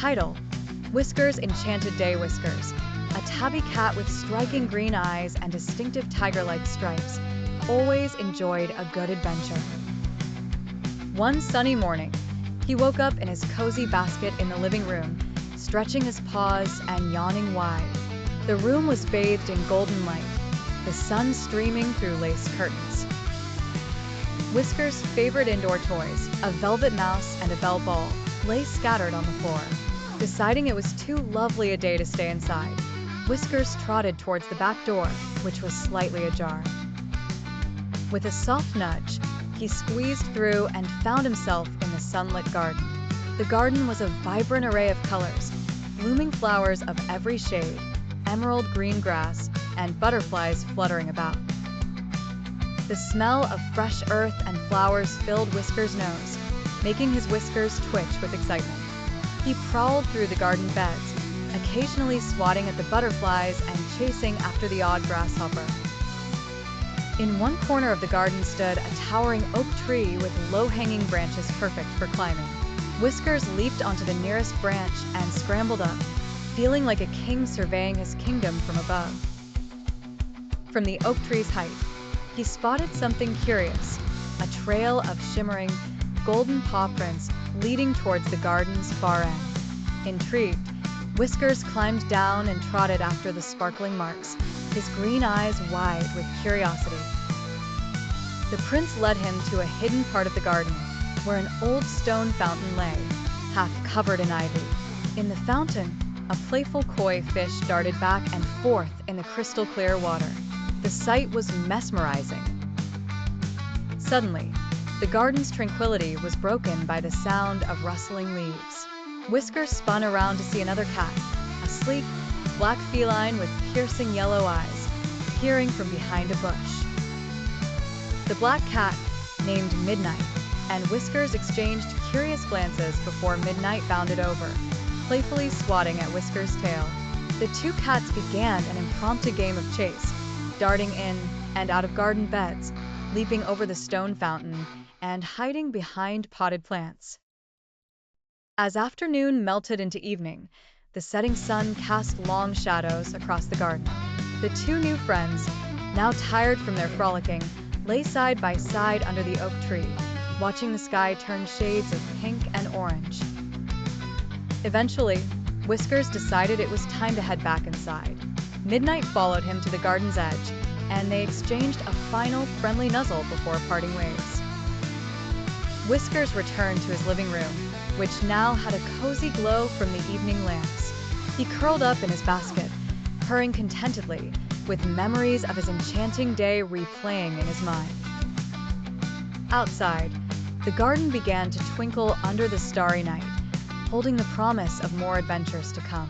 Title: Whiskers Enchanted Day Whiskers, a tabby cat with striking green eyes and distinctive tiger-like stripes, always enjoyed a good adventure. One sunny morning, he woke up in his cozy basket in the living room, stretching his paws and yawning wide. The room was bathed in golden light, the sun streaming through lace curtains. Whiskers' favorite indoor toys, a velvet mouse and a bell ball, lay scattered on the floor. Deciding it was too lovely a day to stay inside, Whiskers trotted towards the back door, which was slightly ajar. With a soft nudge, he squeezed through and found himself in the sunlit garden. The garden was a vibrant array of colors, blooming flowers of every shade, emerald green grass, and butterflies fluttering about. The smell of fresh earth and flowers filled Whiskers' nose, making his whiskers twitch with excitement. He prowled through the garden beds, occasionally swatting at the butterflies and chasing after the odd grasshopper. In one corner of the garden stood a towering oak tree with low-hanging branches perfect for climbing. Whiskers leaped onto the nearest branch and scrambled up, feeling like a king surveying his kingdom from above. From the oak tree's height, he spotted something curious, a trail of shimmering, golden paw prints leading towards the garden's far end. Intrigued, Whiskers climbed down and trotted after the sparkling marks, his green eyes wide with curiosity. The prince led him to a hidden part of the garden, where an old stone fountain lay, half covered in ivy. In the fountain, a playful koi fish darted back and forth in the crystal-clear water. The sight was mesmerizing. Suddenly, the garden's tranquility was broken by the sound of rustling leaves. Whiskers spun around to see another cat, a sleek, black feline with piercing yellow eyes, peering from behind a bush. The black cat, named Midnight, and Whiskers exchanged curious glances before Midnight bounded over, playfully swatting at Whiskers' tail. The two cats began an impromptu game of chase, darting in and out of garden beds, leaping over the stone fountain, and hiding behind potted plants. As afternoon melted into evening, the setting sun cast long shadows across the garden. The two new friends, now tired from their frolicking, lay side by side under the oak tree, watching the sky turn shades of pink and orange. Eventually, Whiskers decided it was time to head back inside. Midnight followed him to the garden's edge, and they exchanged a final friendly nuzzle before parting ways. Whiskers returned to his living room, which now had a cozy glow from the evening lamps. He curled up in his basket, purring contentedly, with memories of his enchanting day replaying in his mind. Outside, the garden began to twinkle under the starry night, holding the promise of more adventures to come.